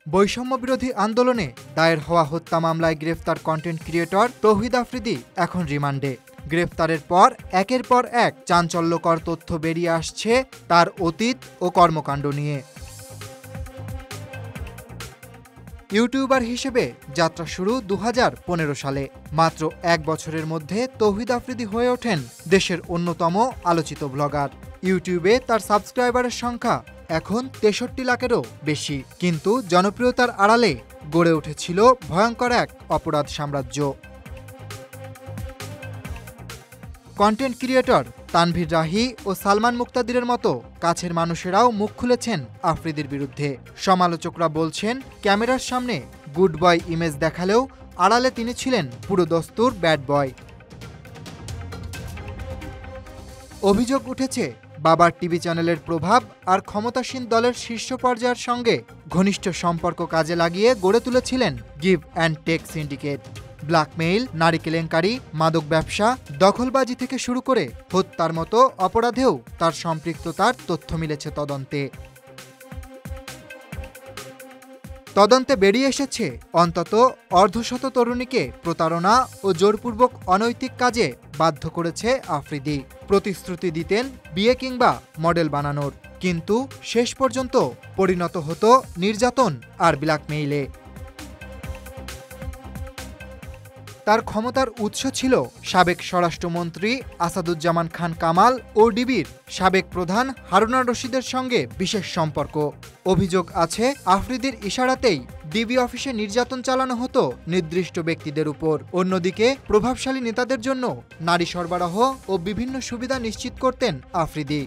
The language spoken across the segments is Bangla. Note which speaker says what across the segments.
Speaker 1: বৈষম্য বিরোধী আন্দোলনে দায়ের হওয়া হত্যা মামলায় গ্রেফতার কন্টেন্ট ক্রিয়েটর তৌহিদ আফ্রিদি এখন রিমান্ডে। গ্রেফতারের পর একের পর এক চাঞ্চল্যকর তথ্য বেরিয়ে আসছে তার অতীত ও কর্মকাণ্ড নিয়ে। ইউটিউবার হিসেবে যাত্রা শুরু 2015 সালে। মাত্র এক বছরের মধ্যে তৌহিদ আফ্রিদি হয়ে ওঠেন দেশের অন্যতম আলোচিত ব্লগার। ইউটিউবে তার সাবস্ক্রাইবারের সংখ্যা এখন 63 লাখেরও বেশি। কিন্তু জনপ্রিয়তার আড়ালে গড়ে উঠেছিল ভয়ঙ্কর এক অপরাধ সাম্রাজ্য। কন্টেন্ট ক্রিয়েটর তানভীর রাহি ও সালমান মুক্তাদিরের মতো কাছের মানুষেরাও মুখ খুলেছেন আফ্রিদির বিরুদ্ধে। সমালোচকরা বলছেন, ক্যামেরার সামনে গুড বয় ইমেজ দেখালেও আড়ালে তিনি ছিলেন পুরো দস্তুর ব্যাড বয়। অভিযোগ উঠেছে, বাবার টিভি চ্যানেলের প্রভাব আর ক্ষমতাসীন দলের শীর্ষ পর্যায়ের সঙ্গে ঘনিষ্ঠ সম্পর্ক কাজে লাগিয়ে গড়ে তুলেছিলেন give and take syndicate. Blackmail, নারী কেলেঙ্কারি, মাদক ব্যবসা, দখলবাজি থেকে শুরু করে হত্যার মতো অপরাধেও তার সম্পৃক্ততার তথ্য মিলেছে তদন্তে বেরিয়ে এসেছে অন্তত অর্ধশত তরুণীকে প্রতারণা ও জোরপূর্বক অনৈতিক কাজে বাধ্য করেছে আফ্রিদি। প্রতিশ্রুতি দিতেন বিয়ে কিংবা মডেল বানানোর, কিন্তু শেষ পর্যন্ত পরিণত হতো নির্যাতন আর ব্ল্যাকমেইলে। তার ক্ষমতার উৎস ছিল সাবেক স্বরাষ্ট্রমন্ত্রী আসাদুজ্জামান খান কামাল ও ডিবির সাবেক প্রধান হারুন আর রশিদের সঙ্গে বিশেষ সম্পর্ক। অভিযোগ আছে, আফ্রিদির ইশারাতেই ডিবি অফিসে নির্যাতন চালানো হতো নির্দিষ্ট ব্যক্তিদের উপর। অন্যদিকে প্রভাবশালী নেতাদের জন্য নারী সরবরাহ ও বিভিন্ন সুবিধা নিশ্চিত করতেন আফ্রিদি।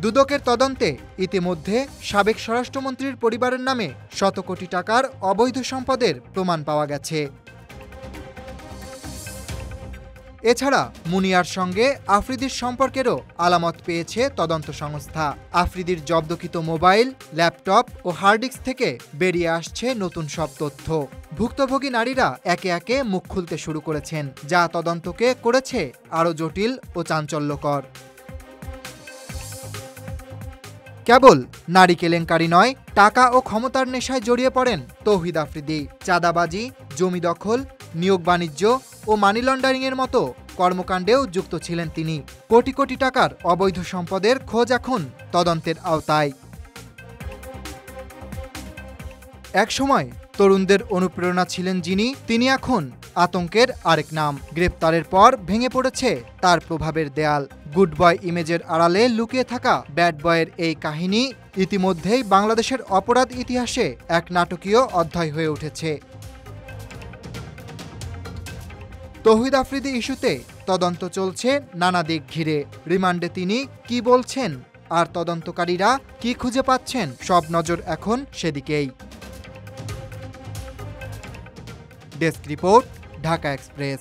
Speaker 1: দুদকের তদন্তে ইতিমধ্যে সাবেক স্বরাষ্ট্রমন্ত্রীর পরিবারের নামে শত কোটি টাকার অবৈধ সম্পদের প্রমাণ পাওয়া গেছে। এছাড়া মুনিয়ার সঙ্গে আফ্রিদির সম্পর্কেরও আলামত পেয়েছে তদন্ত সংস্থা। আফ্রিদির জব্দকৃত মোবাইল, ল্যাপটপ ও হার্ডডিস্ক থেকে বেরিয়ে আসছে নতুন সব তথ্য। ভুক্তভোগী নারীরা একে একে মুখ খুলতে শুরু করেছেন, যা তদন্তকে করেছে আরও জটিল ও চাঞ্চল্যকর। কেবল নারী কেলেঙ্কারি নয়, টাকা ও ক্ষমতার নেশায় জড়িয়ে পড়েন তৌহিদ আফ্রিদি। চাঁদাবাজি, জমি দখল, নিয়োগ বাণিজ্য ও মানি লন্ডারিংয়ের মতো কর্মকাণ্ডেও যুক্ত ছিলেন তিনি। কোটি কোটি টাকার অবৈধ সম্পদের খোঁজ এখন তদন্তের আওতায়। একসময় তরুণদের অনুপ্রেরণা ছিলেন যিনি, তিনি এখন আতঙ্কের আরেক নাম। গ্রেপ্তারের পর ভেঙে পড়েছে তার প্রভাবের দেয়াল। গুড বয় ইমেজের আড়ালে লুকিয়ে থাকা ব্যাড বয়ের এই কাহিনী ইতিমধ্যেই বাংলাদেশের অপরাধ ইতিহাসে এক নাটকীয় অধ্যায় হয়ে উঠেছে। তৌহিদ আফ্রিদি ইস্যুতে তদন্ত চলছে নানা দিক ঘিরে। রিমান্ডে তিনি কি বলছেন আর তদন্তকারীরা কি খুঁজে পাচ্ছেন, সব নজর এখন সেদিকেই। Desk report, Dhaka express.